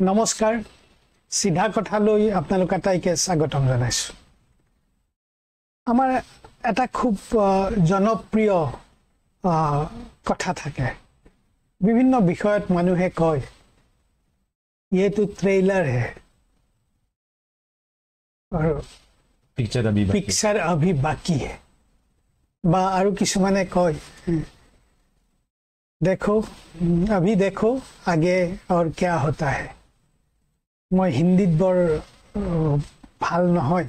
নমস্কাৰ সিধা কথালৈ আপোনালোক আটাইকে স্বাগতম জনাইছো আমাৰ এটা খুব জনপ্ৰিয় কথা থাকে বিভিন্ন বিষয়ত মানুহে কয় ये तो ट्रेलर है और पिक्चर अभी बाकी है बा आरु किसुमाने कय देखो अभी देखो आगे और क्या होता है मैं हिंदी बर ভাল নহয়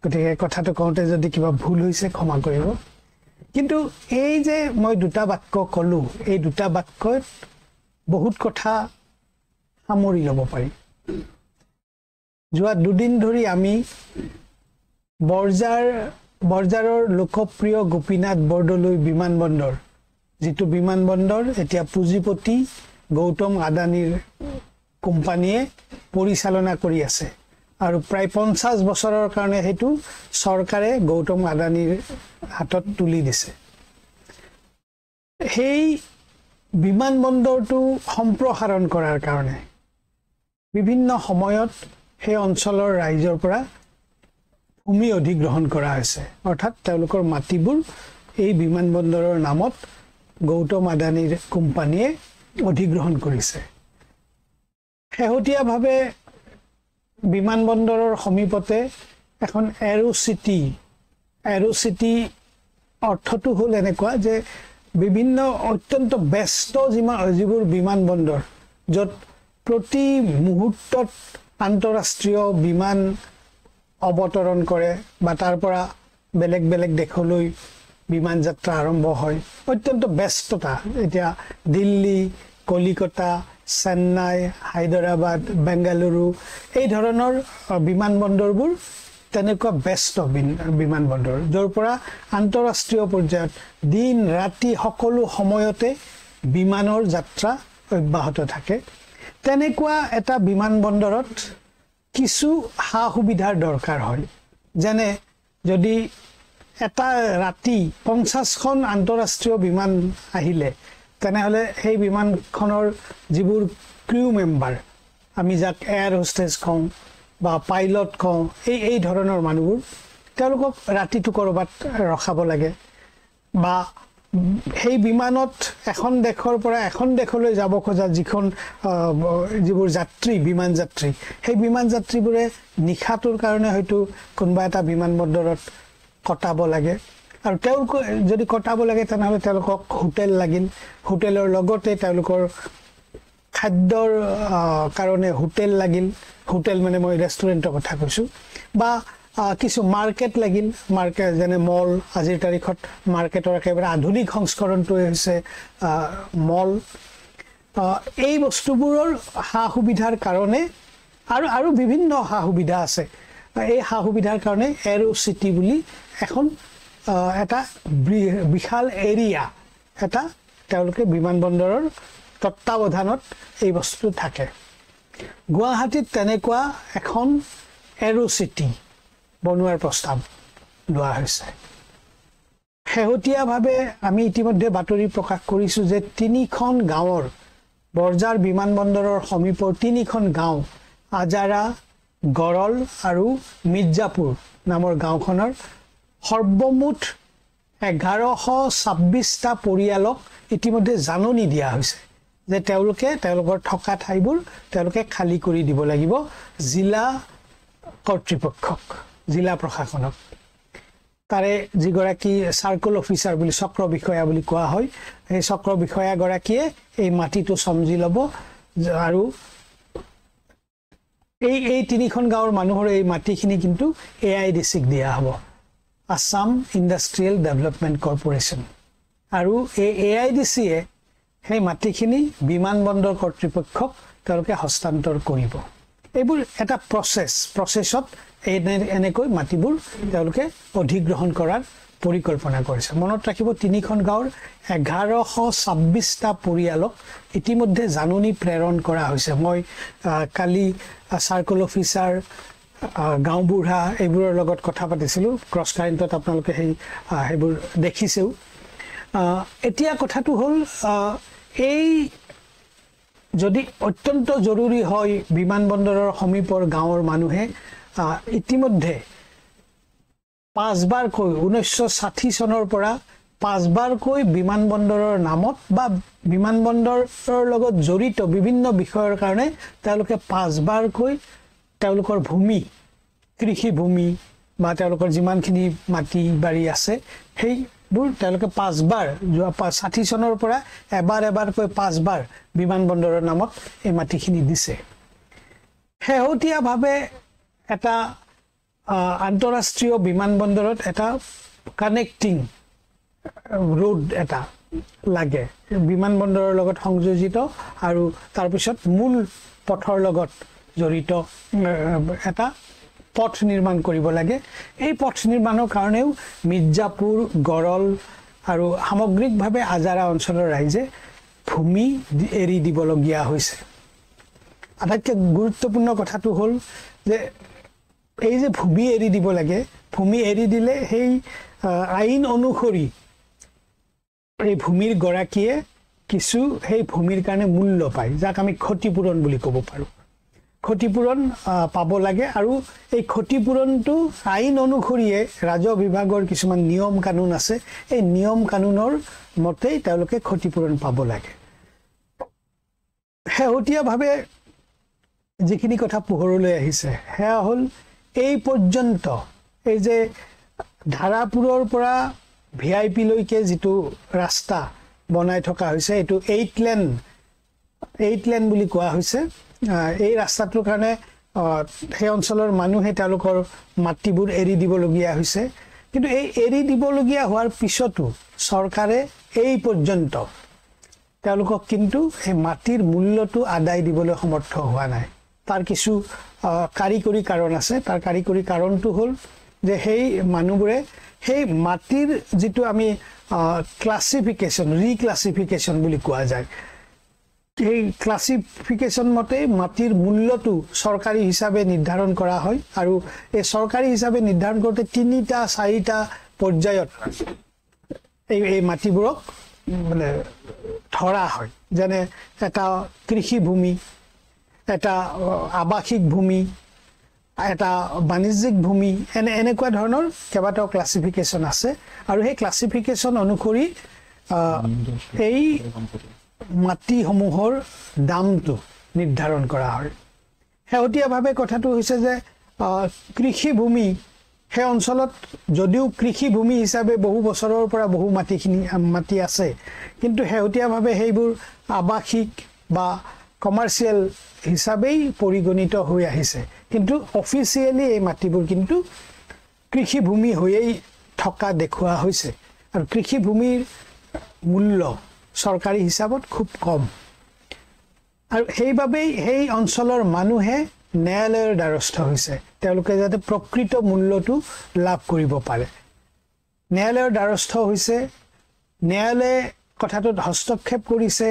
গতিকে কথাটো কওঁতে যদি কিবা ভুল হৈছে ক্ষমা কৰিব কিন্তু এই যে মই দুটা বাক্য কলো এই দুটা বাক্যত বহুত কথা সামৰি ল'ব পাৰি যোৱা দুদিন ধৰি আমি বৰজাৰৰ লোকপ্ৰিয় গোপীনাথ বৰদলৈ বিমানবন্দৰ যেটো বিমানবন্দৰ এতিয়া পুঁজিপতি গৌতম আদানীৰ কোম্পানীয়ে পৰিচালনা কৰি আছে আৰু প্ৰায় 50 বছৰৰ কাৰণে হেতু চৰকাৰে গৌতম আদানীৰ হাতত তুলি দিছে সেই বিমানবন্দৰটো সম্প্ৰসাৰণ কৰাৰ কাৰণে বিভিন্ন সময়ত সেই অঞ্চলৰ ৰাইজৰ পৰা ভূমি অধিগ্ৰহণ কৰা হৈছে অৰ্থাৎ তেওঁলোকৰ মাটিবোৰ এই বিমানবন্দৰৰ নামত গৌতম আদানীৰ কোম্পানীয়ে অধিগ্ৰহণ কৰিছে শেহতীয়াভাৱে বিমানবন্দৰৰ সমীপতে এখন এৰো সিটি অৰ্থটো হ'ল এনেকুৱা যে বিভিন্ন অত্যন্ত ব্যস্ত যিবোৰ বিমানবন্দৰ য'ত প্ৰতি মুহূৰ্তত আন্তঃৰাষ্ট্ৰীয় বিমান অৱতৰণ কৰে বা তাৰ পৰা বেলেগ বেলেগ দেশলৈ বিমান যাত্ৰা আৰম্ভ হয় অত্যন্ত ব্যস্ততা এতিয়া দিল্লী কলিকতা চেন্নাই হায়দৰাবাদ বেংগালুৰু এই ধৰণৰ বিমানবন্দৰবোৰ তেনেকুৱা ব্যস্ত বিমানবন্দৰ য'ৰ পৰা আন্তঃৰাষ্ট্ৰীয় পৰ্যায়ত দিন ৰাতি সকলো সময়তে বিমানৰ যাত্ৰা অব্যাহত থাকে তেনেকুৱা এটা বিমানবন্দৰত কিছু হা সুবিধাৰ দৰকাৰ হয় যেনে যদি এটা ৰাতি 50খন আন্তঃৰাষ্ট্ৰীয় বিমান আহিলে তেনেহলে সেই বিমানখনৰ যিবোৰ ক্ৰু মেম্বাৰ আমি যাক এয়াৰ হোষ্টেজ কওঁ বা পাইলট কওঁ এই ধৰণৰ মানুহবোৰ তেওঁলোকক ৰাতিটো কৰবাত ৰখাব লাগে বা সেই বিমানত এখন দেশৰ পৰা এখন দেশলৈ যাব খোজা যিবোৰ যাত্ৰী বিমান যাত্ৰী সেই বিমান যাত্ৰীবোৰে নিখাটোৰ কাৰণে হয়তো কোনবা এটা বিমানবন্দৰত কটাব লাগে আৰু তেওঁলোক যদি কটাব লাগে তেনেহলে তেওঁলোকক হোটেল লাগিল হোটেলৰ লগতে তেওঁলোকৰ খাদ্যৰ কাৰণে হোটেল লাগিল হোটেল মানে মই ৰেষ্টুৰেণ্টৰ কথা কৈছো বা কিছু মাৰ্কেট লাগিল মাৰ্কেট যেনে মল আজিৰ তাৰিখত মাৰ্কেটৰ একেবাৰে আধুনিক সংস্কৰণটো হৈছে মল এই বস্তুবোৰৰ হা সুবিধাৰ কাৰণে আৰু বিভিন্ন হা সুবিধা আছে এই হা সুবিধাৰ কাৰণে এৰো সিটি বুলি এখন এটা বিশাল এৰিয়া এটা তেওঁলোকে বিমানবন্দৰৰ তত্ত্বাৱধানত এই বস্তু থাকে গুৱাহাটীত তেনেকুৱা এখন এৰো সিটি বনোৱাৰ প্ৰস্তাৱ লোৱা হৈছে শেহতীয়াভাৱে আমি ইতিমধ্যে বাতৰি প্ৰকাশ কৰিছো যে 3খন গাঁৱৰ বৰজাৰ বিমানবন্দৰৰ সমীপৰ 3খন গাঁও আজাৰা গৰল আৰু মিৰ্জাপুৰ নামৰ গাঁওখনৰ সৰ্বমুঠ 1126টা পৰিয়ালক ইতিমধ্যে জাননী দিয়া হৈছে যে তেওঁলোকৰ থকা ঠাইবোৰ তেওঁলোকে খালি কৰি দিব লাগিব জিলা কৰ্তৃপক্ষক জিলা প্ৰশাসনক তাৰে যিগৰাকী সাৰ্কল অফিচাৰ বুলি চক্ৰ বিষয়া বুলি কোৱা হয় এই চক্ৰ বিষয়া গৰাকীয়ে এই মাটিটো সমজি ল'ব আৰু এই 3খন গাঁৱৰ মানুহৰ এই মাটিখিনি কিন্তু AIDCক দিয়া হ'ব আসাম ইণ্ডাষ্ট্ৰিয়েল ডেভেলপমেণ্ট কৰ্পোৰেচন আৰু এই AIDCয়ে সেই মাটিখিনি বিমানবন্দৰ কৰ্তৃপক্ষক তেওঁলোকে হস্তান্তৰ কৰিব এইবোৰ এটা প্ৰচেছত এনেকৈ মাটিবোৰ তেওঁলোকে অধিগ্ৰহণ কৰাৰ পৰিকল্পনা কৰিছে মনত ৰাখিব 3খন গাঁৱৰ 1126টা পৰিয়ালক ইতিমধ্যে জাননী প্ৰেৰণ কৰা হৈছে মই কালি সাৰ্কল অফিচাৰ গাঁওবুঢ়া এইবোৰৰ লগত কথা পাতিছিলো ক্ৰছ কাৰেণ্টত আপোনালোকে সেইবোৰ দেখিছেও এতিয়া কথাটো হ'ল এই যদি অত্যন্ত জৰুৰী হয় বিমানবন্দৰৰ সমীপৰ গাঁৱৰ মানুহে ইতিমধ্যে 5 বাৰকৈ 1960 চনৰ পৰা 5 বাৰকৈ বিমানবন্দৰৰ নামত বা বিমানবন্দৰৰ লগত জড়িত বিভিন্ন বিষয়ৰ কাৰণে তেওঁলোকে 5 বাৰকৈ তেওঁলোকৰ ভূমি কৃষি ভূমি বা তেওঁলোকৰ যিমানখিনি মাটি বাৰী আছে সেইবোৰ তেওঁলোকে 5 বাৰ 60 চনৰ পৰা এবাৰকৈ 5 বাৰ বিমানবন্দৰৰ নামত এই মাটিখিনি দিছে শেহতীয়াভাৱে এটা আন্তঃৰাষ্ট্ৰীয় বিমানবন্দৰত এটা কানেক্টিং ৰোড এটা লাগে বিমানবন্দৰৰ লগত সংযোজিত আৰু তাৰ পিছত মূল পথৰ লগত জড়িত এটা পথ নিৰ্মাণ কৰিব লাগে এই পথ নিৰ্মাণৰ কাৰণেও মিৰ্জাপুৰ গড়ল আৰু সামগ্ৰিকভাৱে আজাৰা অঞ্চলৰ ৰাইজে ভূমি এৰি দিবলগীয়া হৈছে আটাইতকৈ গুৰুত্বপূৰ্ণ কথাটো হ'ল যে এই যে ভূমি এৰি দিব লাগে ভূমি এৰি দিলে সেই আইন অনুসৰি এই ভূমিৰ গৰাকীয়ে কিছু সেই ভূমিৰ কাৰণে মূল্য পায় যাক আমি ক্ষতিপূৰণ বুলি ক'ব পাৰোঁ ক্ষতিপূৰণ পাব লাগে আৰু এই ক্ষতিপূৰণটো আইন অনুসৰিয়ে ৰাজহ বিভাগৰ কিছুমান নিয়ম কানুন আছে এই নিয়ম কানুনৰ মতেই তেওঁলোকে ক্ষতিপূৰণ পাব লাগে শেহতীয়াভাৱে যিখিনি কথা পোহৰলৈ আহিছে সেয়া হ'ল এই পৰ্যন্ত এই যে ধাৰাপুৰৰ পৰা VIP লৈকে যিটো ৰাস্তা বনাই থকা হৈছে এইটো 8 লেন বুলি কোৱা হৈছে এই ৰাস্তাটোৰ কাৰণে সেই অঞ্চলৰ মানুহে তেওঁলোকৰ মাটিবোৰ এৰি দিবলগীয়া হৈছে কিন্তু এই এৰি দিবলগীয়া হোৱাৰ পিছতো চৰকাৰে এই পৰ্যন্ত তেওঁলোকক কিন্তু এই মাটিৰ মূল্যটো আদায় দিবলৈ সমৰ্থ হোৱা নাই তাৰ কিছু কাৰিকৰী কাৰণ আছে তাৰ কাৰিকৰী কাৰণটো হ'ল যে সেই মানুহবোৰে সেই মাটিৰ যিটো আমি ৰিক্লাছিফিকেশ্যন বুলি কোৱা যায় এই ক্লাছিফিকেশ্যন মতে মাটিৰ মূল্যটো চৰকাৰী হিচাপে নিৰ্ধাৰণ কৰা হয় আৰু এই চৰকাৰী হিচাপে নিৰ্ধাৰণ কৰোঁতে 3-4টা পৰ্যায়ত এই মাটিবোৰক মানে ধৰা হয় যেনে এটা কৃষি ভূমি এটা আৱাসিক ভূমি এটা বাণিজ্যিক ভূমি এনেকুৱা ধৰণৰ কেইবাটাও ক্লাছিফিকেশ্যন আছে আৰু সেই ক্লাছিফিকেশ্যন অনুসৰি এই মাটিসমূহৰ দামটো নিৰ্ধাৰণ কৰা হয় শেহতীয়াভাৱে কথাটো হৈছে যে কৃষি ভূমি সেই অঞ্চলত যদিও কৃষি ভূমি হিচাপে বহু বছৰৰ পৰা বহু মাটি আছে কিন্তু শেহতীয়াভাৱে সেইবোৰ আৱাসিক বা কমাৰ্চিয়েল হিচাপেই পৰিগণিত হৈ আহিছে কিন্তু অফিচিয়েলি এই মাটিবোৰ কিন্তু কৃষি ভূমি হৈয়েই থকা দেখুওৱা হৈছে আৰু কৃষি ভূমিৰ মূল্য চৰকাৰী হিচাপত খুব কম আৰু সেইবাবেই সেই অঞ্চলৰ মানুহে ন্যায়ালয়ৰ দ্বাৰস্থ হৈছে তেওঁলোকে যাতে প্ৰকৃত মূল্যটো লাভ কৰিব পাৰে ন্যায়ালয়ৰ দ্বাৰস্থ হৈছে ন্যায়ালয়ে কথাটোত হস্তক্ষেপ কৰিছে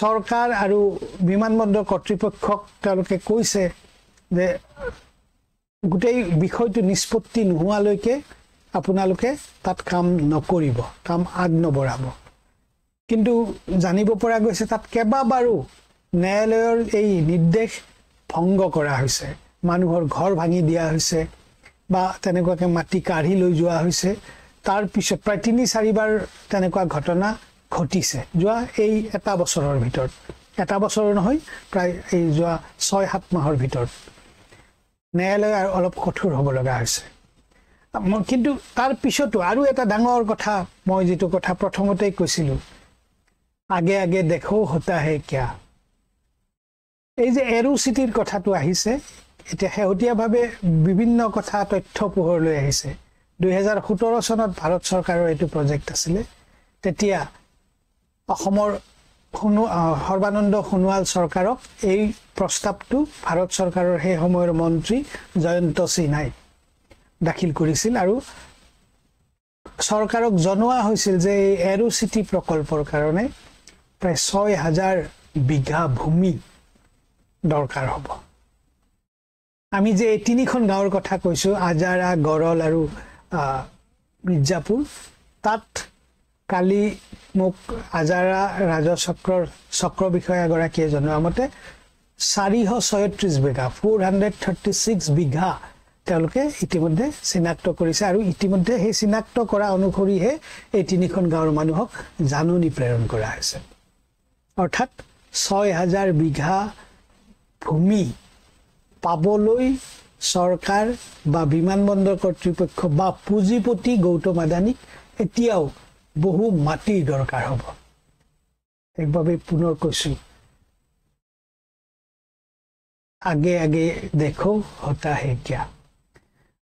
চৰকাৰ আৰু বিমানবন্দৰ কৰ্তৃপক্ষক তেওঁলোকে কৈছে যে গোটেই বিষয়টো নিষ্পত্তি নোহোৱালৈকে আপোনালোকে তাত কাম নকৰিব কাম আগনবঢ়াব কিন্তু জানিব পৰা গৈছে তাত কেইবাবাৰো ন্যায়ালয়ৰ এই নিৰ্দেশ ভংগ কৰা হৈছে মানুহৰ ঘৰ ভাঙি দিয়া হৈছে বা তেনেকুৱাকৈ মাটি কাঢ়ি লৈ যোৱা হৈছে তাৰ পিছত প্ৰায় 3-4 বাৰ তেনেকুৱা ঘটনা ঘটিছে যোৱা এই এটা বছৰৰ ভিতৰত এটা বছৰ নহয় প্ৰায় এই যোৱা 6-7 মাহৰ ভিতৰত ন্যায়ালয় আৰু অলপ কঠোৰ হ'ব লগা হৈছে কিন্তু তাৰ পিছতো আৰু এটা ডাঙৰ কথা মই যেটো কথা প্ৰথমতেই কৈছিলোঁ আগে আগে দেখো হতা হে কিয়া এই যে এৰো চিটিৰ কথাটো আহিছে এটা শেহতীয়াভাৱে বিভিন্ন কথা তথ্য পোহৰলৈ আহিছে 2017 চনত ভাৰত চৰকাৰৰ এইটো প্ৰজেক্ট আছিল তেতিয়া অসমৰ সৰ্বানন্দ সোণোৱাল চৰকাৰক এই প্ৰস্তাৱটো ভাৰত চৰকাৰৰ সেই সময়ৰ মন্ত্ৰী জয়ন্ত সিনহাই দাখিল কৰিছিল আৰু চৰকাৰক জনোৱা হৈছিল যে এই এৰো চিটি প্ৰকল্পৰ কাৰণে প্ৰায় 6000 বিঘা ভূমি দৰকাৰ হ'ব আমি যে 3খন গাঁৱৰ কথা কৈছো আজাৰা গড়ল আৰু মিৰ্জাপুৰ তাত কালি মোক আজাৰা ৰাজচক্ৰৰ চক্ৰ বিষয়া এগৰাকীয়ে জনোৱা মতে 436 বিঘা 436 বিঘা তেওঁলোকে ইতিমধ্যে চিনাক্ত কৰিছে আৰু ইতিমধ্যে সেই চিনাক্ত কৰা অনুসৰিহে এই তিনিখন গাঁৱৰ মানুহক জাননী প্ৰেৰণ কৰা হৈছে অৰ্থাৎ 6000 বিঘা ভূমি পাবলৈ চৰকাৰ বা বিমানবন্দৰ কৰ্তৃপক্ষ বা পুঁজিপতি গৌতম আদানীক এতিয়াও বহু মাটিৰ দৰকাৰ হ'ব একবাবে পুনৰ কৈছো আগে আগে দেখো হতা হে কিয়া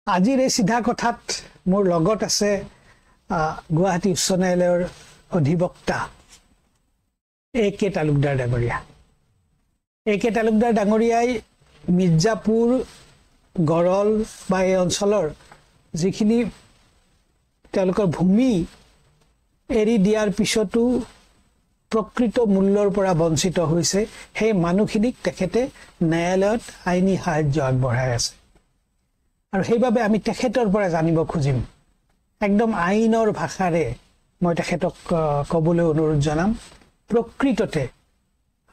আজিৰ এই সিধা কথাত মোৰ লগত আছে গুৱাহাটী উচ্চ ন্যায়ালয়ৰ অধিবক্তা এ.কে. তালুকদাৰ ডাঙৰীয়া এ.কে. তালুকদাৰ ডাঙৰীয়াই মিৰ্জাপুৰ গড়ল বা এই অঞ্চলৰ যিখিনি তেওঁলোকৰ ভূমি এৰি দিয়াৰ পিছতো প্ৰকৃত মূল্যৰ পৰা বঞ্চিত হৈছে সেই মানুহখিনিক তেখেতে ন্যায়ালয়ত আইনী সাহায্য আগবঢ়াই আছে আৰু সেইবাবে আমি তেখেতৰ পৰা জানিব খুজিম একদম আইনৰ ভাষাৰে মই তেখেতক ক'বলৈ অনুৰোধ জনাম প্ৰকৃততে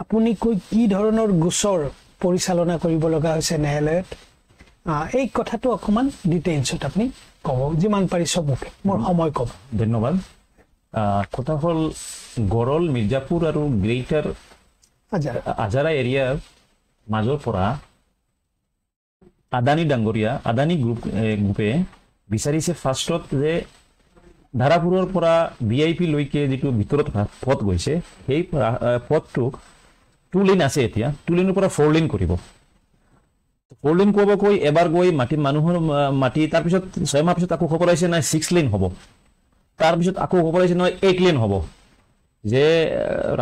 আপুনি কি ধৰণৰ গোচৰ পৰিচালনা কৰিব লগা হৈছে ন্যায়ালয়ত এই কথাটো অকমান ডিটেইলছত আপুনি ক'ব যিমান পাৰি চবকে মোৰ সময় ক'ব ধন্যবাদ কথা হ'ল গড়ল মিৰ্জাপুৰ আৰু গ্ৰেটাৰ আজাৰা এৰিয়াৰ মাজৰ পৰা আদানী ডাঙৰীয়া আদানী গ্ৰুপে বিচাৰিছে ফাৰ্ষ্টত যে ধাৰাপুৰৰ পৰা VIP লৈকে যিটো ভিতৰত পথ গৈছে সেই পথটো 2 লেন আছে এতিয়া 2 লেনৰ পৰা 4 লেন কৰিব 4 লেন কৰিব কৈ এবাৰ গৈ মানুহৰ মাটি তাৰপিছত 6 মাহ পিছত আকৌ খবৰ আহিছে নাই 6 লেন হ'ব তাৰপিছত আকৌ খবৰ আহিছে নহয় 8 লেন হ'ব যে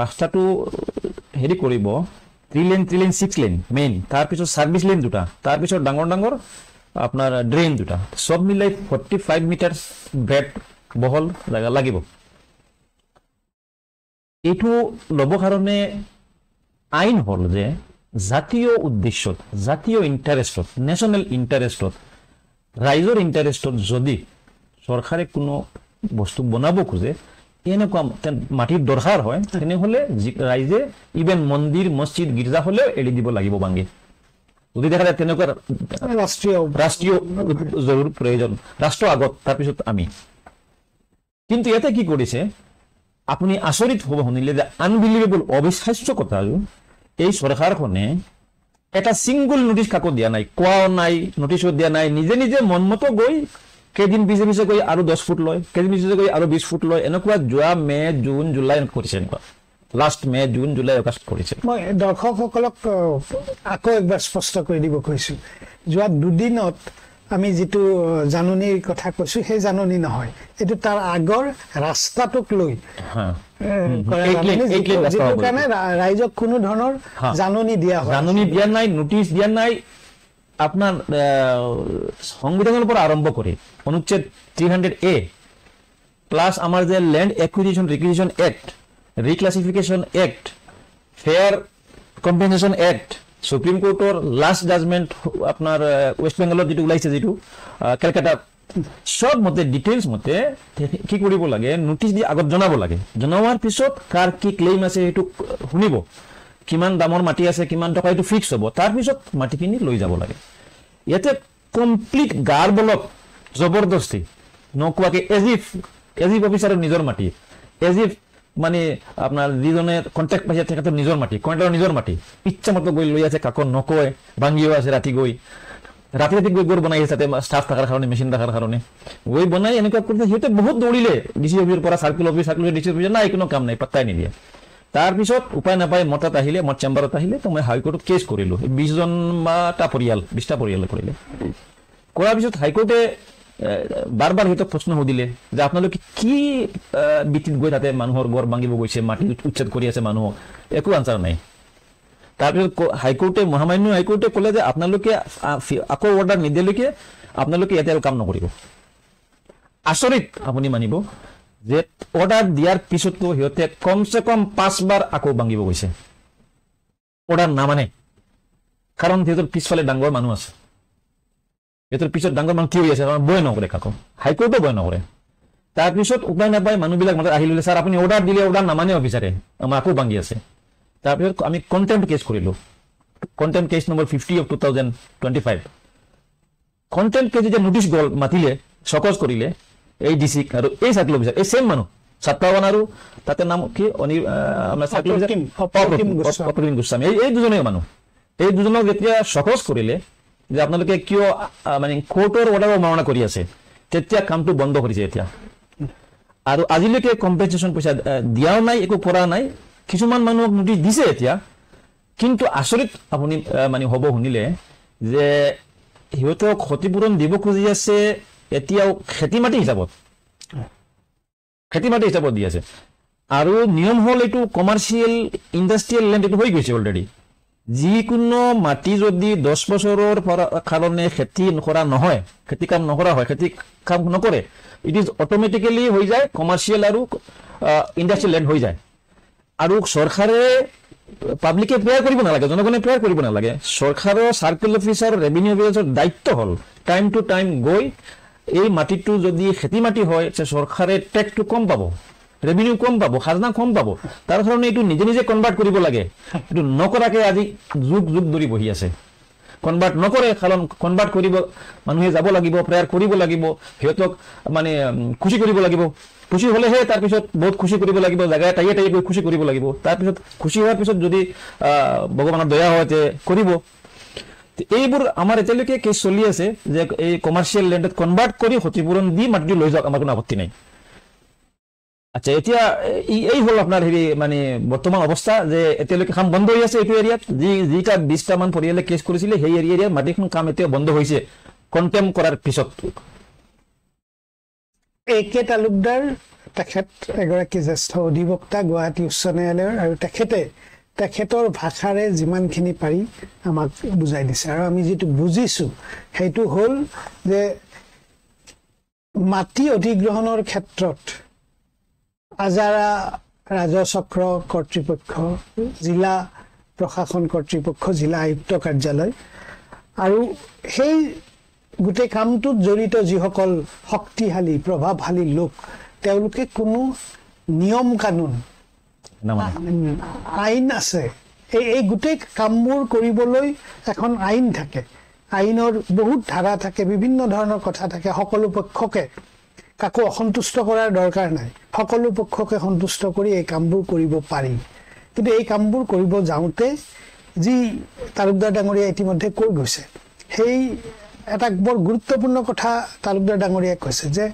ৰাস্তাটো হেৰি কৰিব 3 লেন 6 লেন মেইন তাৰপিছত সাৰ্ভিস লেন দুটা তাৰপিছত ডাঙৰ আপোনাৰ ড্ৰেইন দুটা সব মিলাই 45 মিটাৰ ব্ৰেড বহল লাগিব এইটো ল'ব কাৰণে আইন হ'ল যে জাতীয় উদ্দেশ্যত জাতীয় ইণ্টাৰেষ্টত নেশ্যনেল ইণ্টাৰেষ্টত ৰাইজৰ ইণ্টাৰেষ্টত যদি চৰকাৰে কোনো বস্তু বনাব খোজে এনেকুৱা মাটিৰ দৰকাৰ হয় তেনেহ'লে ৰাইজে ইভেন মন্দিৰ মছজিদ গীৰ্জা হ'লেও এৰি দিব লাগিব ভাঙি যদি দেখা যায় তেনেকুৱা ৰাষ্ট্ৰীয় জৰুৰ প্ৰয়োজন ৰাষ্ট্ৰ আগত তাৰপিছত আমি কিন্তু ইয়াতে কি কৰিছে আপুনি আচৰিত হ'ব শুনিলে যে আনবিলিভেবল অবিশ্বাস্য কথা এই চৰকাৰখনে এটা সিংগল নোটিছ কাকো দিয়া নাই কোৱাও নাই নোটিছো দিয়া নাই নিজে নিজে মনমতো গৈ কেইদিন পিছে গৈ আৰু 10 ফুট লয় কেইদিন পিছে গৈ আৰু 20 ফুট লয় এনেকুৱা যোৱা মে জুন জুলাই কৰিছে এনেকুৱা last May June July August কৰিছে মই দৰ্শকসকলক আকৌ একবাৰ স্পষ্ট কৰি দিব কৈছো যোৱা দুদিনত আমি যেটো জাননীৰ কথা কৈছো সেই জাননী নহয় এটো তাৰ আগৰ ৰাস্তাটোক লৈ কাৰণে ৰাইজক কোনো ধৰণৰ জাননী দিয়া নাই নোটিছ দিয়া নাই আপনার সংবিধানের উপর আরম্ভ করে অনুচ্ছেদ 300A প্লাস আমার যে land acquisition requisition act reclassification act fair compensation act supreme কোর্টের লাস্ট জাজমেন্ট আপনার ওয়েস্ট বেঙ্গলের যেটো ওলাইছে যেটো কলকাতা সব মতে ডিটেইলস মতে কি কৰিব লাগে নোটিছ দি আগত জনাব লাগে জনাৱাৰ পিছত কাৰ কি ক্লেইম আছে এটো শুনিব কিমান দামৰ মাটি আছে কিমান টকা এটো ফিক্স হ'ব তাৰ পিছত মাটিখিনি লৈ যাব লাগে ইয়াতে কমপ্লিট গাৰবলক জবৰদস্তি নকোৱাকে এজিফ অফিচাৰৰ নিজৰ মাটি এজিফ মানে আপোনাৰ যিজনে কন্ট্ৰাক্ট পাইছে তেখেতৰ নিজৰ মাটি কন্ট্ৰাক্টৰ নিজৰ মাটি ইচ্ছা মতো গৈ লৈ আছে কাকো নকয় ভাঙিও আছে ৰাতি গৈ ৰাতে গৈ গড় বনাই আছে স্টাফ থাকাৰ কাৰণে মেশিন থাকাৰ কাৰণে গৈ বনাই এনেকুৱা কৰতে সিহঁতে বহুত দৌড়িলে ডিসি অফিসেৰ পৰা সাৰ্কেল অফিস ডিসি অফিস নাই কোনো কাম নাই পাত্তাই নিদিয়ে তাৰ পিছত উপায় নাপায় মতাত আহিলে মত চেম্বাৰত আহিলে তো মই হাইকোৰ্টত কেস কৰিলো 20 জন বাটা পৰিয়াল 20টা পৰিয়াল কৰিলে কৰাৰ পিছত হাইকোৰ্টে বাৰবাৰ হয়তো প্ৰশ্ন সুধিলে যে আপোনালোকে কি বিটিত গৈ তাতে মানুহৰ গড় ভাঙিব গৈছে মাটি উচ্ছেদ কৰি আছে মানুহ একো আনসাৰ নাই তাৰপিছত হাইকোৰ্টে মহামান্য হাইকোৰ্টে ক'লে যে আপোনালোকে আকৌ অৰ্ডাৰ নিদিলেকে আপোনালোকে ইয়াতে কাম নকৰিব আচৰিত আপুনি মানিব যে অৰ্ডাৰ দিয়াৰ পিছতো হিয়তে কমসে কম 5 বাৰ আকৌ ভাঙিব গৈছে অৰ্ডাৰ না মানে কাৰণ হেতৰ পিছফালে ডাঙৰ মানুহ আছে হেতৰ পিছত ডাঙৰ মানুহ কি হৈ আছে বয় নকৰে কাকো হাইকোৰ্টে বয় নকৰে তাৰপিছত উপায় নাপায় মানুহবিলাক মাজত আহি ল'লে, ছাৰ আপুনি অৰ্ডাৰ দিলে অৰ্ডাৰ নামানে অফিচাৰে, আমাৰ আকৌ ভাঙি আছে। তাৰপিছত আমি কণ্টেম্প্ট কেছ কৰিলোঁ, কণ্টেম্প্ট কেছ নম্বৰ 50 of 2025। কণ্টেম্প্ট কেছ যেতিয়া নোটিছ গ'ল, মাতিলে, চকজ কৰিলে এই ডিচিক আৰু এই চাৰ্কেল অফিচাৰ, এই ছেম মানুহ ছাত্ৰাৱান আৰু তাতে নাম কি আপোনাৰ চাৰ্কেল অপ্ৰতিম গোস্বামী, এই দুজনেই মানুহ। এই দুজনক যেতিয়া চকজ কৰিলে যে আপোনালোকে কিয় মানে কোৰ্টৰ অৰ্ডাৰ অৱমাননা কৰি আছে, তেতিয়া কামটো বন্ধ কৰিছে এতিয়া। আৰু আজিলৈকে কম্পেনচেশ্যন পইচা দিয়াও নাই, একো কৰা নাই। কিছুমান মানুহক নোটিছ দিছে এতিয়া, কিন্তু আচৰিত আপুনি মানে হ'ব শুনিলে যে সিহঁতক ক্ষতিপূৰণ দিব খুজি আছে এতিয়াও খেতি মাটি হিচাপত দি আছে। আৰু নিয়ম হ'ল এইটো কমাৰ্চিয়েল ইণ্ডাষ্ট্ৰিয়েল লেণ্ড, এইটো হৈ গৈছে অলৰেডি। যিকোনো মাটি যদি 10 বছৰৰ কাৰণে খেতি কৰা নহয়, খেতি কাম নকৰা হয়, খেতি কাম নকৰে, ইট ইজ অট'মেটিকেলি হৈ যায় কমাৰ্চিয়েল আৰু ইণ্ডাষ্ট্ৰিয়েল লেণ্ড হৈ যায়। আৰু চৰকাৰে পাব্লিকে প্ৰেয়াৰ কৰিব নালাগে, জনগণে প্ৰেয়াৰ কৰিব নালাগে। চৰকাৰৰ চাৰ্কেল অফিচাৰ, ৰেভিনিউ অফিচাৰৰ দায়িত্ব হ'ল টাইম টু টাইম গৈ এই মাটিটো যদি খেতি মাটি হয়, চৰকাৰে টেক্সটো কম পাব, ৰেভিনিউ কম পাব, খাজনা কম পাব। তাৰ কাৰণে এইটো নিজে নিজে কনভাৰ্ট কৰিব লাগে। এইটো নকৰাকৈ আজি যুগ যুগ ধৰি বহি আছে। কনভাৰ্ট নকৰে, কাৰণ কনভাৰ্ট কৰিব মানুহে যাব লাগিব, প্ৰেয়াৰ কৰিব লাগিব, সিহঁতক মানে খুচি কৰিব লাগিব। খুচি হ'লেহে তাৰপিছত বহুত খুচি কৰিব লাগিব, জেগাই টাইয়ে গৈ খুচি কৰিব লাগিব। তাৰপিছত খুচি হোৱাৰ পিছত যদি ভগৱানৰ দয়া হয় তে কৰিব। এইবোৰ আমাৰ এতিয়ালৈকে কেছ চলি আছে যে এই কমাৰ্চিয়েল লেণ্ডত কনভাৰ্ট কৰি ক্ষতিপূৰণ দি মাটিটো লৈ যাওক, আমাৰ কোনো আপত্তি নাই। আচ্ছা, এতিয়া এই হ'ল আপোনাৰ হেৰি মানে বৰ্তমান অৱস্থা যে এতিয়ালৈকে কাম বন্ধ হৈ আছে এইটো এৰিয়াত। যিটা 20টামান পৰিয়ালে কেছ কৰিছিলে সেই এৰিয়াৰ মাটিখন কাম এতিয়া বন্ধ হৈছে কণ্টেম্প কৰাৰ পিছত। একে তালুকদাৰ, তেখেত এগৰাকী জ্যেষ্ঠ অধিবক্তা গুৱাহাটী উচ্চ ন্যায়ালয়ৰ, আৰু তেখেতৰ ভাষাৰে যিমানখিনি পাৰি আমাক বুজাই দিছে। আৰু আমি যিটো বুজিছোঁ সেইটো হ'ল যে মাটি অধিগ্ৰহণৰ ক্ষেত্ৰত আজাৰা ৰাজচক্ৰ কৰ্তৃপক্ষ, জিলা প্ৰশাসন কৰ্তৃপক্ষ, জিলা আয়ুক্ত কাৰ্যালয় আৰু সেই গোটেই কামটোত জড়িত যিসকল শক্তিশালী প্ৰভাৱশালী লোক, তেওঁলোকে কোনো নিয়ম কানুন, আইন আছে। এই গোটেই কামবোৰ কৰিবলৈ এখন আইন থাকে, আইনৰ বহুত ধাৰা থাকে, বিভিন্ন ধৰণৰ কথা থাকে। সকলো পক্ষকে কাকো অসন্তুষ্ট কৰাৰ দৰকাৰ নাই, সকলো পক্ষকে সন্তুষ্ট কৰি এই কামবোৰ কৰিব পাৰি। কিন্তু এই কামবোৰ কৰিব যাওঁতে যি তালুকদাৰ ডাঙৰীয়া ইতিমধ্যে কৈ গৈছে, সেই এটা বৰ গুৰুত্বপূৰ্ণ কথা তালুকদাৰ ডাঙৰীয়াই কৈছে যে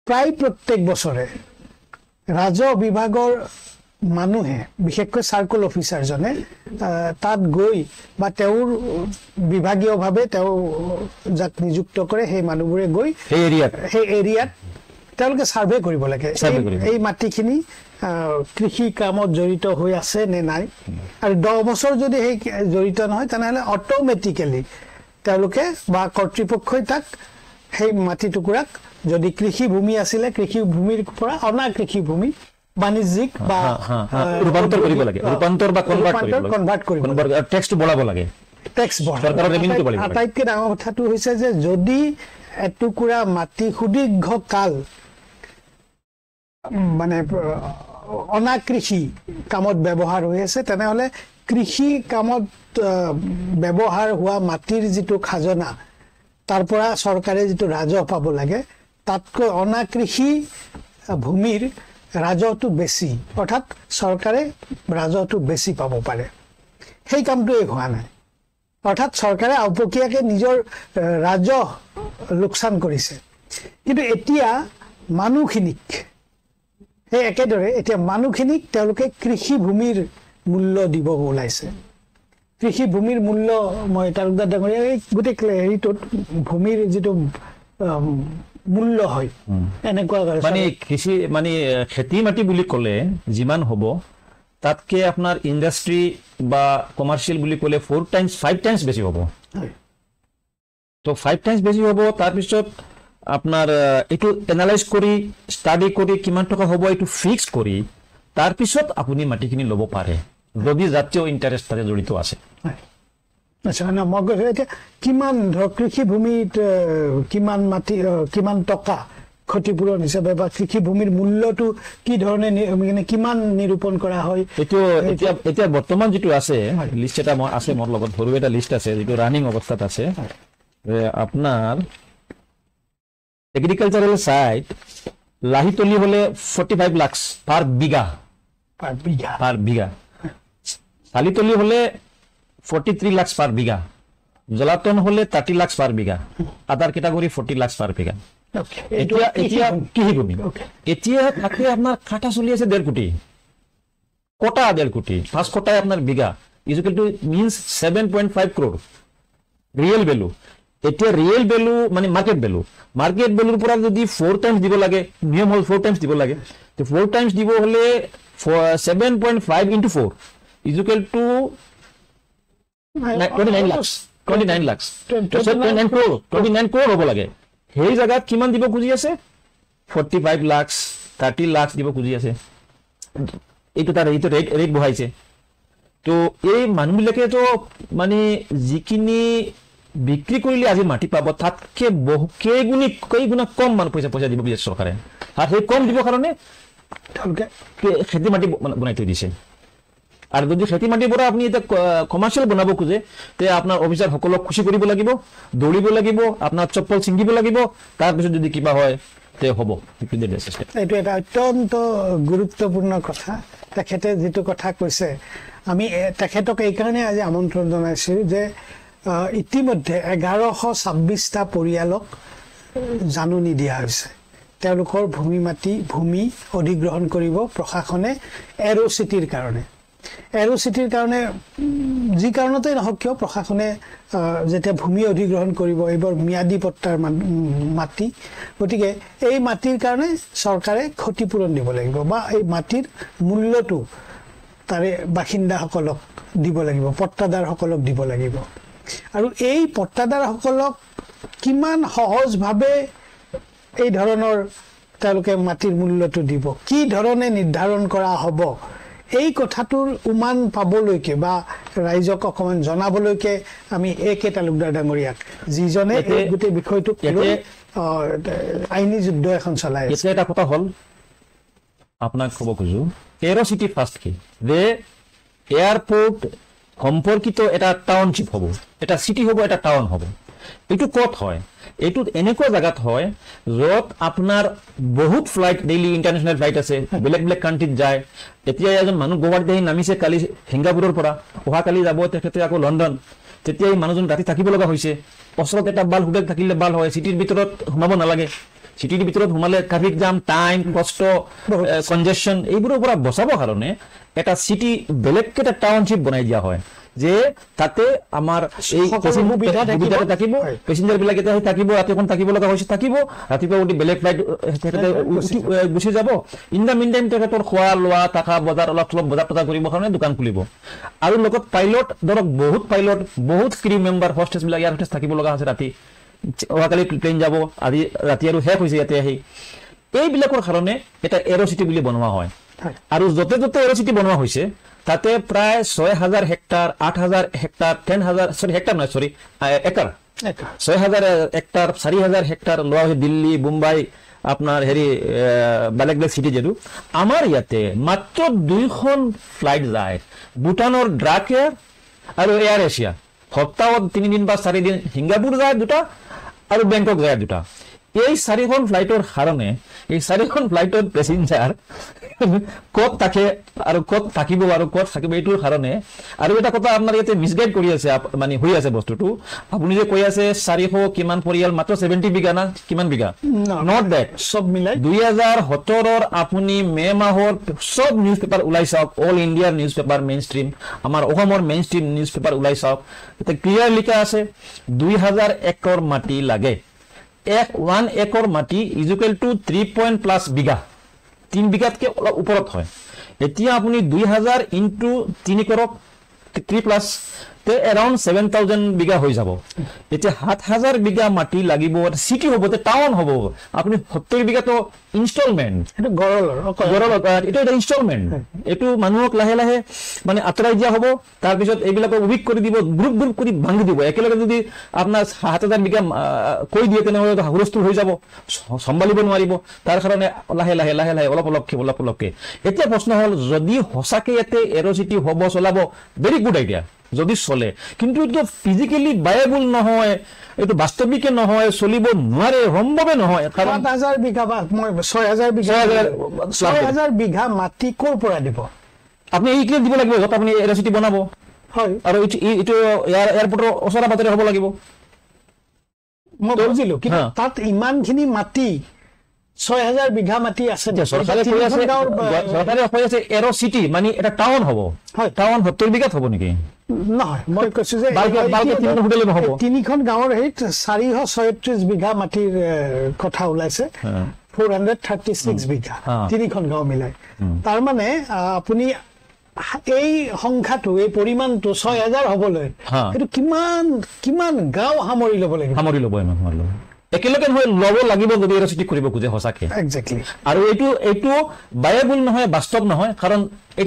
প্ৰায় প্ৰত্যেক বছৰে ৰাজহ বিভাগৰ মানুহে, বিশেষকৈ চাৰ্কল অফিচাৰজনে তাত গৈ বা তেওঁৰ বিভাগীয়ভাৱে তেওঁ যাক নিযুক্ত কৰে সেই মানুহবোৰে গৈ সেই এৰিয়াত তেওঁলোকে ছাৰ্ভে কৰিব লাগে, এই মাটিখিনি কৃষি কামত জড়িত হৈ আছে নে নাই। আৰু 10 বছৰ যদি সেই জড়িত নহয়, তেনেহ'লে অট'মেটিকেলি তেওঁলোকে বা কৰ্তৃপক্ষই তাক সেই মাটি টুকুৰাক, যদি কৃষি ভূমি আছিলে কৃষি ভূমিৰ পৰা অনা কৃষি ভূমি বাণিজ্যিক বা ৰূপান্তৰ কৰিব লাগে, ৰূপান্তৰ বা কনভাৰ্ট কৰিব লাগে, টেক্সটো বঢ়াব লাগে, টেক্স চৰকাৰৰ ৰেভিনিউটো বঢ়াব লাগে। আটাইতকৈ ডাঙৰ কথাটো হৈছে যে যদি এটুকুৰা মাটি সুদীৰ্ঘ কাল মানে অনাকৃষি কামত ব্যৱহাৰ হৈ আছে, তেনেহ'লে কৃষি কামত ব্যৱহাৰ হোৱা মাটিৰ যিটো খাজনা, তাৰ পৰা চৰকাৰে যিটো ৰাজহ পাব লাগে, তাতকৈ অনাকৃষি ভূমিৰ ৰাজহটো বেছি, অৰ্থাৎ চৰকাৰে ৰাজহটো বেছি পাব পাৰে। সেই কামটোৱে হোৱা নাই, অৰ্থাৎ চৰকাৰে আওপকীয়াকৈ নিজৰ ৰাজহ লোকচান কৰিছে। কিন্তু এতিয়া মানুহখিনিক সেই একেদৰে এতিয়া মানুহখিনিক তেওঁলোকে কৃষি ভূমিৰ মূল্য দিব ওলাইছে। কৃষি ভূমিৰ মূল্য, মই তালুকদাৰ ডাঙৰীয়া এই গোটেই হেৰিটোত ভূমিৰ যিটো মূল্য হয় এনেকুৱা মানে কৃষি মানে খেতি মাটি বুলি ক'লে যিমান হ'ব তাতকে আপোনাৰ ইণ্ডাষ্ট্ৰি বা কমাৰ্চিয়েল বুলি ক'লে 4 times 5 times বেছি হ'ব। তো 5 times বেছি হ'ব। তাৰপিছত আপনাৰ এইটো এনালাইজ কৰি স্টাডি কৰি কিমান টকা হ'ব এইটো ফিক্স কৰি তাৰপিছত আপুনি মাটিখিনি ল'ব পাৰে যদি জাতীয় ইণ্টাৰেষ্ট তাতে জড়িত আছে। আচ্ছা, না মই এতিয়া কিমান ধৰক কৃষি ভূমিত কিমান মাটি কিমান টকা ক্ষতিপূৰণ হিচাপে বা কৃষি ভূমিৰ মূল্যটো কি ধৰণে মানে কিমান নিৰূপণ কৰা হয় এইটো এতিয়া বৰ্তমান যিটো আছে লিষ্ট এটা আছে মোৰ লগত সৰু এটা লিষ্ট আছে যিটো ৰানিং অৱস্থাত আছে আপোনাৰ এগ্ৰিকালচাৰেল সাইট লাহিতলি হলে 45 লাখ পার বিঘা শালিতলি হলে 43 লাখ পার বিঘা জলাতন হলে 30 লাখ পার বিঘা আদার ক্যাটাগরি 40 লাখ পার বিঘা এতিয়া কৃষিভূমি এতিয়া থাকে আপনার কাটা চলি আছে 1.5 কোটি কটা 1.5 কোটি 5 কটায় আপনার bigha equal to means 7.5 crore real value এতিয়া রিয়েল ভ্যালু মানে মার্কেট ভ্যালুর পৰা যদি 4 টাইমস দিব লাগে নিয়ম হল 4 টাইমস দিব লাগে তো 4 টাইমস দিব হলে 7.5 into 4 is equal to 29 lakhs 29 crore হ'ব লাগে সেই জায়গাত কিমান দিব খুজি আছে 45 লাখ 30 লাখ দিব খুজি আছে এইটো তাৰ এইটো ৰেট বহাইছে তো এই মানুহবিলাকে তো মানে যিখিনি বিক্ৰি কৰিলে আজি মাটি পাব তাতকে বহু কেইগুণা কম মান পইচা দিব বিজেপি চৰকাৰে আৰু সেই কম দিব কাৰণে খেতি মাটি বনাই থৈ দিছে আৰু যদি খেতি মাটিৰ পৰা আপুনি এটা কমাৰ্চিয়েল বনাব খোজে তে আপোনাৰ অফিচাৰ সকলক খুশি কৰিব লাগিব দৌৰিব লাগিব আপোনাৰ চপ্পল ছিঙিব লাগিব তাৰপিছত যদি কিবা হয় তে হ'ব এইটো এটা অত্যন্ত গুৰুত্বপূৰ্ণ কথা তেখেতে যেটো কথা কৈছে আমি তেখেতক এই কাৰণে আজি আমন্ত্ৰণ জনাইছো যে ইতিমধ্যে 1126টা পৰিয়ালক জাননী দিয়া হৈছে তেওঁলোকৰ ভূমি অধিগ্ৰহণ কৰিব প্ৰশাসনে এৰো চিটিৰ কাৰণে যি কাৰণতে নহওক কিয় প্ৰশাসনে যেতিয়া ভূমি অধিগ্ৰহণ কৰিব এইবোৰ ম্যাদী পট্টাৰ মাটি গতিকে এই মাটিৰ কাৰণে চৰকাৰে ক্ষতিপূৰণ দিব লাগিব বা এই মাটিৰ মূল্যটো তাৰে বাসিন্দাসকলক দিব লাগিব পট্টাদাৰসকলক দিব লাগিব আৰু এই পট্টাদাৰসকলক কিমান সহজভাৱে এই ধৰণৰ তেওঁলোকে মাটিৰ মূল্যটো দিব কি ধৰণে নিৰ্ধাৰণ কৰা হ'ব এই কথাটোৰ উমান পাবলৈকে বা ৰাইজক অকমান জনাবলৈকে আমি একে তালুকদাৰ ডাঙৰীয়াক যিজনে এই গোটেই বিষয়টো আইনী যুদ্ধ এখন চলাই আছে এটা কথা হল আপোনাক ক'ব খুজো এৰো চিটি ফাৰ্ষ্ট কি যে এয়াৰপোৰ্ট সম্পৰ্কিত এটা টাউনশিপ হ'ব এটা সিটি হ'ব এটা টাউন হ'ব এইটো ক'ত হয় এইটো এনেকুৱা জায়গাত হয় যত আপোনাৰ বহুত ফ্লাইট ডেইলি ইন্টাৰনেশনাল ফ্লাইট আছে বেলেগ কান্ট্ৰিত যায় এতিয়া এজন মানুহ গুৱাহাটীত নামিছে কালি সিংগাপুৰৰ পৰা অহা কালি যাব তেখেতে আকৌ লণ্ডন তেতিয়া এই মানুহজন ৰাতি থাকিব লগা হৈছে ওচৰত এটা বাল হোটেল থাকিলে বাল হয় সিটিৰ ভিতৰত সোমাব নালাগে সিটিৰ ভিতৰত সোমালে ট্ৰাফিক জাম টাইম কষ্ট কনজেশন এইবোৰৰ পৰা বচাবৰ কাৰণে এটা সিটি বেলেগ এটা টাউনশিপ বনাই দিয়া হয় যে তাতে আমাৰ এই সুবিধা থাকিব পেসেঞ্জাৰ বিলাক এটা থাকিব ৰাতিখন থাকিব লগা হৈছে থাকিব ৰাতিপুৱা উঠি বেলেগ ফ্লাইট গুচি যাব ইন দা মিন টাইম তেখেতৰ খোৱা লোৱা টাকা বজাৰ অলপ বজাৰ টজাৰ কৰিবৰ কাৰণে দোকান খুলিব আৰু লগত পাইলট ধৰক বহুত ক্ৰু মেম্বাৰ হোষ্টেছ বিলাক ইয়াৰ হোষ্টেছ থাকিব লগা আছে ৰাতি অহাকালি প্লেন যাব আজি ৰাতি আৰু শেষ হৈছে ইয়াতে আহি এইবিলাকৰ কাৰণে এটা এৰো চিটি বুলি বনোৱা হয় আৰু যতে যতে এৰো চিটি বনোৱা হৈছে তাতে প্ৰায় 6000 হেক্টৰ 8000 হেক্টৰ 10000 হেক্টৰ নহয় সৰি একৰ 6000 হেক্টৰ 4000 হেক্টৰ লোৱা হৈছে দিল্লী মুম্বাই আপোনাৰ হেৰি বেলেগ সিটি যেটো আমাৰ ইয়াতে মাত্ৰ 2খন ফ্লাইট যায় ভুটানৰ ড্ৰাক এয়াৰ আৰু এয়াৰ এছিয়া সপ্তাহত 3 দিন বা 4 দিন সিংগাপুৰ যায় দুটা আৰু বেংকক যায় দুটা এই 4খন ফ্লাইটৰ কাৰণে এই 4খন ফ্লাইটৰ প্যাসেঞ্জাৰ কত থাকে আৰু কত থাকিব আৰু কত থাকিব এইটোৰ কাৰণে আৰু এটা কথা আপোনাৰ ইয়াতে মিসগাইড কৰি আছে মানে হৈ আছে বস্তুটো আপুনি যে কৈ আছে 400 কিমান পৰিয়াল মাত্ৰ 70 বিঘা না কিমান বিঘা নট দ্যাট সব মিলাই 2017 ৰ আপুনি মে মাহৰ সব নিউজ পেপাৰ ওলাই চাওক অল ইন্ডিয়াৰ নিউজ পেপাৰ মেইনষ্ট্ৰীম আমাৰ অসমৰ মেইনষ্ট্ৰীম নিউজ পেপাৰ ওলাই চাওক এটা ক্লিয়াৰ লিখা আছে 2000 একৰ মাটি লাগে 1 একৰ মাটি ইজ ইকুৱেল টু 3+ বিঘা 3 বিঘাতকে অলপ ওপৰত হয় এতিয়া আপুনি 2000 ইনটু 3 কৰক 3+ তে এৰাউণ্ড 7,000 বিঘা হৈ যাব। এতিয়া 7,000 বিঘা মাটি লাগিব, চিটি হ'ব, টাউন হ'ব। আপুনি 70 বিঘাটো ইনষ্টলমেণ্ট, এইটো গৰলৰ এইটো এটা ইনষ্টলমেণ্ট। এইটো মানুহক লাহে লাহে মানে আঁতৰাই দিয়া হ'ব। তাৰপিছত এইবিলাকক উইক কৰি দিব, গ্ৰুপ গ্ৰুপ কৰি ভাঙি দিব। একেলগে যদি আপোনাৰ 7,000 বিঘা কৈ দিয়ে তেনেহ'লে হুলস্থুল হৈ যাব, চম্ভালিব নোৱাৰিব। তাৰ কাৰণে লাহে লাহে লাহে লাহে অলপ অলপকে। এতিয়া প্ৰশ্ন হ'ল, যদি সঁচাকে ইয়াতে এৰ'চিটি হ'ব, চলাব, ভেৰি গুড আইডিয়া যদি চলে, কিন্তু এইটো ফিজিকেলি ভায়েবল নহয়, এইটো বাস্তৱিকে নহয়, চলিব নোৱাৰে, সম্ভৱে নহয়। 7,000 বিঘা বা 6,000 বিঘা মাটি ক'ৰ পৰা দিব? আপুনি এইখিনি দিব লাগিব য'ত আপুনি এৰ'চিটি বনাব, হয়, আৰু এইটো এয়াৰপৰ্টৰ ওচৰে পাজৰে হ'ব লাগিব। মই বুজিলো, কিন্তু তাত ইমানখিনি মাটি 6,000 বিঘা মাটি আছে। চৰকাৰে কৈ আছে এৰ'চিটি মানে এটা টাউন হ'ব। টাউন 70 বিঘাত হ'ব নেকি? নহয়, মই কৈছো যে নহ'ব। 3খন গাঁৱৰ হেৰিত 436 বিঘা মাটিৰ কথা ওলাইছে, 436 বিঘা 3খন গাঁও মিলাই। তাৰমানে আপুনি এই সংখ্যাটো, এই পৰিমাণটো 6,000 হ'বলৈ এইটো কিমান গাঁও সামৰি ল'ব লাগিব? সামৰি ল'ব একেলগে নহয়, ল'ব লাগিব যদি এৰ'চিটি কৰিব খোজে সঁচাকে। একজেক্টলি। আৰু এইটো ভায়েবল নহয়, বাস্তৱ নহয়। কাৰণ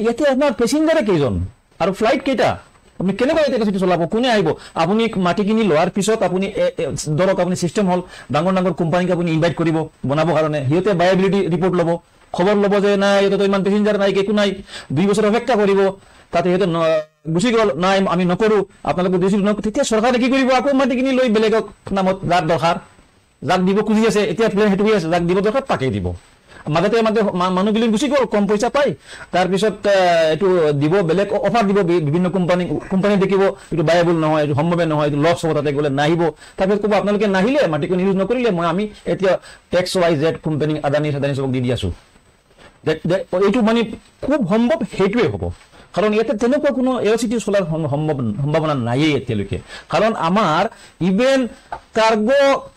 ইয়াতে আপোনাৰ পেচেঞ্জাৰে কেইজন আৰু ফ্লাইট কেইটা? আপুনি কেনেকৈ এৰ'চিটি চলাব? কোনে আহিব? আপুনি মাটি কিনি লোৱাৰ পিছত আপুনি ধৰক আপুনি চিষ্টেম হ'ল, ডাঙৰ ডাঙৰ কোম্পানীক আপুনি ইনভাইট কৰিব বনাবৰ কাৰণে। সিহঁতে ভায়েবিলিটি ৰিপৰ্ট ল'ব, খবৰ ল'ব যে নাই ইয়াতে ইমান পেচেঞ্জাৰ নাই, একো নাই, 2 বছৰ অপেক্ষা কৰিব। তাতে সিহঁতে গুচি গ'ল, নাই আমি নকৰোঁ, আপোনালোকে তেতিয়া চৰকাৰে কি কৰিব? আকৌ মাটি কিনি লৈ বেলেগক নামত যাৰ দৰকাৰ, যাক দিব খুজি আছে, এতিয়া প্লেন সেইটো হৈ আছে, যাক দিব দৰকাৰ তাকেই দিব। মাজতে মানুহবিলাক গুচি গ'ল, কম পইচা পায়, তাৰপিছত এইটো দিব, বেলেগ অফাৰ দিব বিভিন্ন কোম্পানী দেখিব এইটো ভায়েবল নহয়, এইটো সম্ভৱে নহয়, এইটো লছ হ'ব, তাতে গ'লে নাহিব। তাৰপিছত ক'ব আপোনালোকে নাহিলে, মাটিখন ইউজ নকৰিলে, আমি এতিয়া টেক্স YZ কোম্পানী আদানী চবক দি আছোঁ। এইটো মানে খুব সম্ভৱ সেইটোৱে হ'ব। কাৰণ ইয়াতে তেনেকুৱা কোনো এৰ'চিটি চলাৰ সম্ভাৱনা নায়েই এতিয়ালৈকে। কাৰণ আমাৰ ইভেন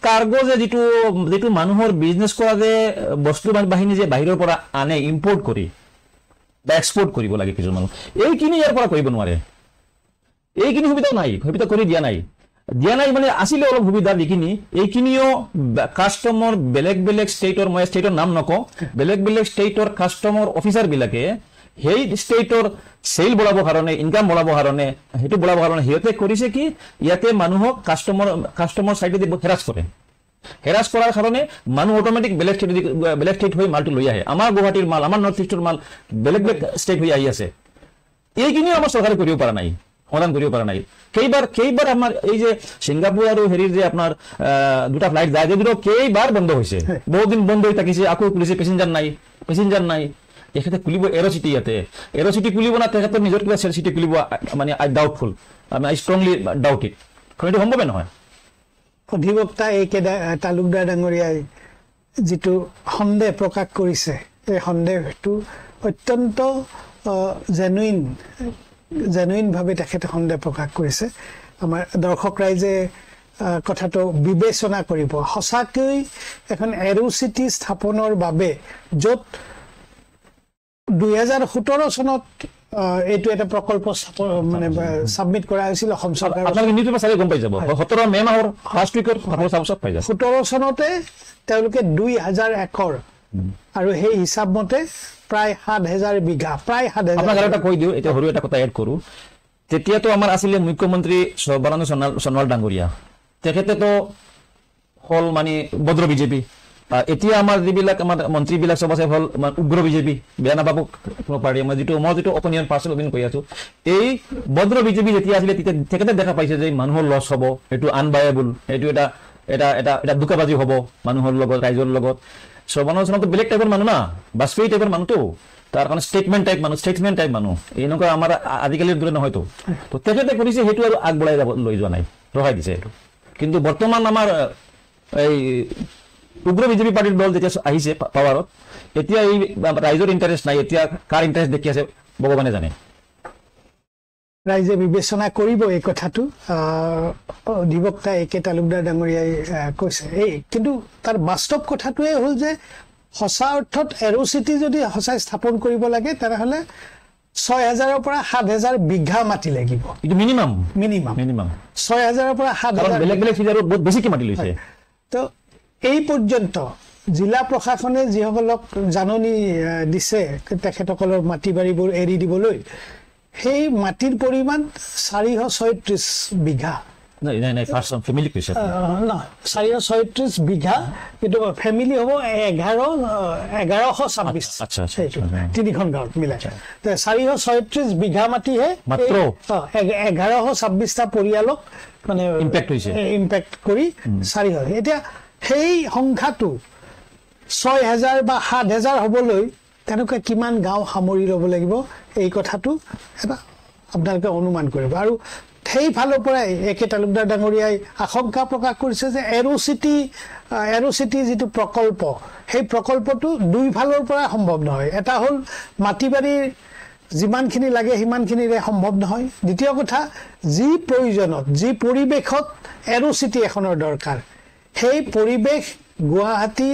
কাৰ্গো যে যিটো মানুহৰ বিজনেছ কৰা যে বস্তু বাহিনী যে বাহিৰৰ পৰা আনে, ইম্পৰ্ট কৰি বা এক্সপৰ্ট কৰিব লাগে কিছুমান মানুহ, এইখিনি ইয়াৰ পৰা কৰিব নোৱাৰে। এইখিনি সুবিধাও নাই, সুবিধা কৰি দিয়া নাই মানে আছিলে অলপ সুবিধা যিখিনি, এইখিনিও কাষ্টমৰ বেলেগ বেলেগ ষ্টেটৰ, মই ষ্টেটৰ নাম নকওঁ, বেলেগ বেলেগ ষ্টেটৰ কাষ্টমৰ অফিচাৰবিলাকে সেই ষ্টেটৰ চেল বঢ়াবৰ কাৰণে, ইনকাম বঢ়াবৰ কাৰণে, সেইটো বঢ়াবৰ কাৰণে সিহঁতে কৰিছে কি, ইয়াতে মানুহক কাষ্টমৰ চাইডেদি হেৰাছ কৰাৰ কাৰণে মানুহ অট'মেটিক বেলেগ ষ্টেট হৈ মালটো লৈ আহে। আমাৰ গুৱাহাটীৰ মাল, আমাৰ নৰ্থ ইষ্টৰ মাল বেলেগ বেলেগ ষ্টেট হৈ আহি আছে। এইখিনিও আমাৰ চৰকাৰে কৰিব পৰা নাই, সমাধান কৰিব পৰা নাই। কেইবাৰ আমাৰ এই যে ছিংগাপুৰ আৰু হেৰিৰ যে আপোনাৰ 2টা ফ্লাইট যায়, যে কেইবাৰ বন্ধ হৈছে, বহুত দিন বন্ধ হৈ থাকিছে, আকৌ খুলিছে, পেচেঞ্জাৰ নাই। তেখেতে খুলিব এৰ'চিটি, ইয়াতে এৰ'চিটি খুলিব না, তেখেতৰ নিজৰ কিবা চিটি খুলিব, মানে I doubtful, I strongly doubt it, কাৰণ এইটো সম্ভৱে নহয়। অধিবক্তা A.K. তালুকদাৰ ডাঙৰীয়াই যিটো সন্দেহ প্ৰকাশ কৰিছে, এই সন্দেহটো অত্যন্ত জেনুইনভাৱে তেখেতে সন্দেহ প্ৰকাশ কৰিছে। আমাৰ দৰ্শক ৰাইজে কথাটো বিবেচনা কৰিব। সঁচাকৈ এখন এৰ'চিটি স্থাপনৰ বাবে, য'ত 2017 চনত এইটো এটা প্ৰকল্প মানে ছাবমিট কৰা হৈছিল অসম চৰকাৰ। 17 মে মাহৰ ফাৰ্ষ্ট উইকত 17 চনতে তেওঁলোকে 2,000 একৰ আৰু সেই হিচাপ মতে প্ৰায় 7,000 বিঘা, প্ৰায় 7,000। আপোনাক এটা কৈ দিওঁ, এতিয়া সৰু এটা কথা এড কৰোঁ। তেতিয়াতো আমাৰ আছিলে মুখ্যমন্ত্ৰী সৰ্বানন্দ সোণোৱাল ডাঙৰীয়া, তেখেতেতো হ'ল মানে ভদ্ৰ বিজেপি। এতিয়া আমাৰ যিবিলাক আমাৰ মন্ত্ৰীবিলাক চব আছে হ'ল উগ্ৰ বিজেপি, বেয়া নাপাব কোনো পাৰ্টি। মই যিটো অপিনিয়ন, পাৰ্চনেল অপিনিয়ন কৈ আছোঁ, এই ভদ্ৰ বিজেপি যেতিয়া আছিলে তেতিয়া তেখেতে দেখা পাইছে যে মানুহৰ লছ হ'ব, এইটো আনভায়েবল, এইটো এটা দুকাবাজি হ'ব মানুহৰ লগত, ৰাইজৰ লগত। সৰ্বানন্দ সোণোৱালটো বেলেগ টাইপৰ মানুহ না, বাজপেয়ী টাইপৰ মানুহটো, তাৰ কাৰণে ষ্টেটমেণ্ট টাইপ মানুহ, এনেকুৱা আমাৰ আজিকালিৰ দৰে নহয়তো। তো তেখেতে কৰিছে সেইটো আৰু আগবঢ়াই লৈ যোৱা নাই, ৰখাই দিছে সেইটো। কিন্তু বৰ্তমান আমাৰ এই উগ্ৰ বিজেপি পাৰ্টিৰ দল যেতিয়া আহিছে পাৱাৰত, এতিয়া এই ৰাইজৰ ইণ্টাৰেষ্ট নাই, এতিয়া কাৰ ইণ্টাৰেষ্ট দেখি আছে ভগৱানে জানে। ৰাইজে বিবেচনা কৰিব এই কথাটো, অধিবক্তা A.K. তালুকদাৰ ডাঙৰীয়াই কৈছে। কিন্তু তাৰ বাস্তৱ কথাটোৱে হ'ল যে সঁচা অৰ্থত এৰ'চিটি যদি সঁচাই স্থাপন কৰিব লাগে, তেনেহ'লে 6,000-ৰ পৰা 7,000 বিঘা মাটি লাগিব এইটো মিনিমাম মিনিমাম 6,000-ৰ পৰা 7,000 বেলেগ বেলেগ ফিজাৰত বহুত বেছিকে মাটি লৈছে তো এই পৰ্যন্ত জিলা প্ৰশাসনে যিসকলক জাননী দিছে তেখেতসকলৰ মাটি বাৰীবোৰ এৰি দিবলৈ সেই মাটিৰ পৰিমাণ 436 বিঘা নাই নাই নাই ফাৰ্ষ্ট ফেমিলি কৈছে 436 বিঘা কিন্তু ফেমিলি হ'ব 1126 আচ্ছা তিনিখন গাঁৱত মিলাই 436 বিঘা মাটিহে মাত্ৰ 1126টা পৰিয়ালক মানে ইম্পেক্ট কৰি 4,000 এতিয়া সেই সংখ্যাটো 6,000 বা 7,000 হ'বলৈ তেনেকুৱা কিমান গাঁও সামৰি ল'ব লাগিব এই কথাটো এটা আপোনালোকে অনুমান কৰিব আৰু সেইফালৰ পৰাই একে তালুকদাৰ ডাঙৰীয়াই আশংকা প্ৰকাশ কৰিছে যে এৰোচিটি যিটো প্ৰকল্প সেই প্ৰকল্পটো দুইফালৰ পৰা সম্ভৱ নহয় এটা হ'ল মাটি বাৰীৰ যিমানখিনি লাগে সিমানখিনিৰে সম্ভৱ নহয় দ্বিতীয় কথা যি প্ৰয়োজনত যি পৰিৱেশত এৰোচিটি এখনৰ দৰকাৰ সেই পৰিৱেশ গুৱাহাটী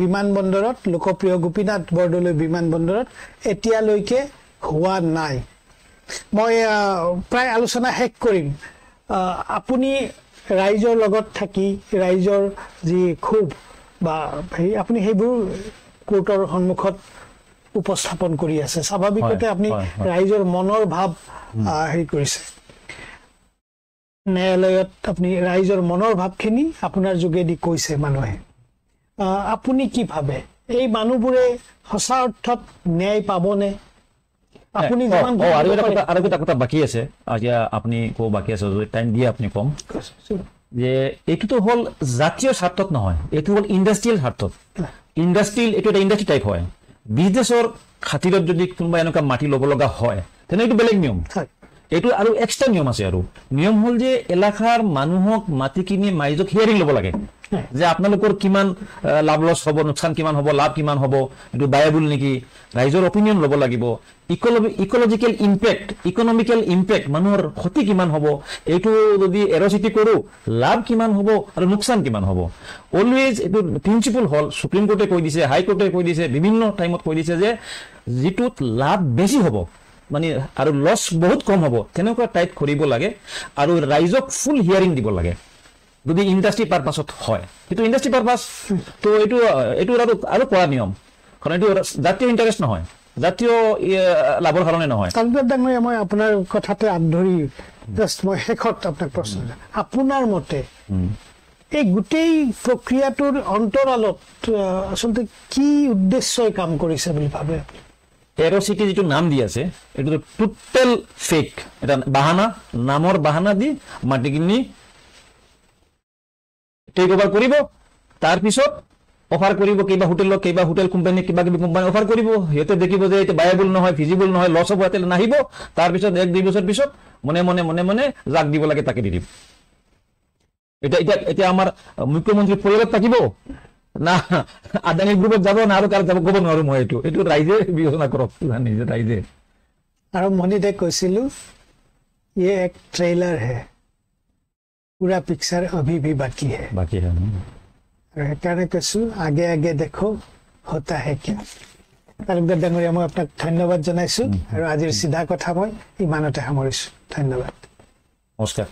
বিমানবন্দৰত লোকপ্ৰিয় গোপীনাথ বৰদলৈ বিমানবন্দৰত এতিয়ালৈকে হোৱা নাই মই প্ৰায় আলোচনা শেষ কৰিম আপুনি ৰাইজৰ লগত থাকি ৰাইজৰ যি ক্ষোভ বা আপুনি সেইবোৰ কোৰ্টৰ সন্মুখত উপস্থাপন কৰি আছে স্বাভাৱিকতে আপুনি ৰাইজৰ মনৰ ভাৱ হেৰি কৰিছে ন্যায়ালয়ত আপুনি ৰাইজৰ মনৰ ভাৱখিনি আপোনাৰ যোগেদি কৈছে মানুহে আপুনি কি ভাবে এই মানুহবোৰে সঁচা অৰ্থত ন্যায় পাবনে আপুনি আৰু এটা কথা বাকী আছে এতিয়া আপুনি ক'ব বাকী আছে যদি টাইম দিয়ে আপুনি কম যে এইটোতো হ'ল জাতীয় স্বাৰ্থত নহয় এইটো হ'ল ইণ্ডাষ্ট্ৰিয়েল স্বাৰ্থত ইণ্ডাষ্ট্ৰিয়েল এইটো এটা ইণ্ডাষ্ট্ৰি টাইপ হয় বিজনেছৰ খাতিৰত যদি কোনোবা এনেকুৱা মাটি ল'ব লগা হয় তেনে এইটো বেলেগ নিয়ম এইটো আৰু এক্সট্ৰা নিয়ম আছে আৰু নিয়ম হ'ল যে এলেকাৰ মানুহক মাটি কিনি মাইজক হিয়াৰিং ল'ব লাগে যে আপোনালোকৰ কিমান লাভ লছ হ'ব লোকচান কিমান হ'ব লাভ কিমান হ'ব এইটো বায়াবুল নেকি ৰাইজৰ অপিনিয়ন ল'ব লাগিব ইকলজিকেল ইম্পেক্ট ইকনমিকেল ইম্পেক্ট মানুহৰ ক্ষতি কিমান হ'ব এইটো যদি এৰচিটি কৰোঁ লাভ কিমান হ'ব আৰু লোকচান কিমান হ'ব অলৱেজ এইটো প্ৰিন্সিপল হ'ল সুপ্ৰিম কোৰ্টে কৈ দিছে হাইকোৰ্টে কৈ দিছে বিভিন্ন টাইমত কৈ দিছে যে যিটোত লাভ বেছি হ'ব মানে আৰু লছ বহুত কম হ'ব তেনেকুৱা টাইপ কৰিব লাগে আৰু ৰাইজক ফুল হিয়াৰিং দিব লাগে যদি ইণ্ডাষ্ট্ৰি পাৰপাছত হয় এইটো ইণ্ডাষ্ট্ৰি পাৰপাছ তো এইটো আৰু কৰা নিয়ম কাৰণ এইটো জাতীয় ইণ্টাৰেষ্ট নহয় জাতীয় লাভৰ কাৰণে নহয় তালুকদাৰ ডাঙৰীয়া মই আপোনাৰ কথাতে আধৰি জাষ্ট মই শেষত আপোনাক প্ৰশ্ন আপোনাৰ মতে এই গোটেই প্ৰক্ৰিয়াটোৰ অন্তৰালত আচলতে কি উদ্দেশ্যই কাম কৰিছে বুলি ভাবে এৰচিটি যিটো নাম দি আছে এইটো টোটেল ফেক এটা বাহানা নামৰ বাহানা দি মাটিখিনি টেক অভাৰ কৰিব তাৰপিছত অফাৰ কৰিব কিবা হোটেল কোম্পানী কিবা কিবি কোম্পানী অফাৰ কৰিব সিহঁতে দেখিব যে এইটো বায়াবুল নহয় ফিজিবল নহয় লছ হ'ব ইয়াতে নাহিব তাৰপিছত 1-2 বছৰ পিছত মনে মনে যাক দিব লাগে তাকে দি দিব এতিয়া আমাৰ মুখ্যমন্ত্ৰী পৰিয়ালত থাকিব না আদানী গ্ৰুপত যাব না আৰু কাৰ যাব ক'ব নোৱাৰো মই এইটো ৰাইজে বিবেচনা কৰক নিজে ৰাইজে আৰু মনিতে কৈছিলো ये एक ट्रेलर है पूरा पिक्चर अभी भी बाकी है और সেইকাৰণে কৈছো আগে আগে দেখো होता है क्या তালুকদাৰ ডাঙৰীয়া মই আপোনাক ধন্যবাদ জনাইছো আৰু আজিৰ সিধা কথা মই ইমানতে সামৰিছো ধন্যবাদ নমস্কাৰ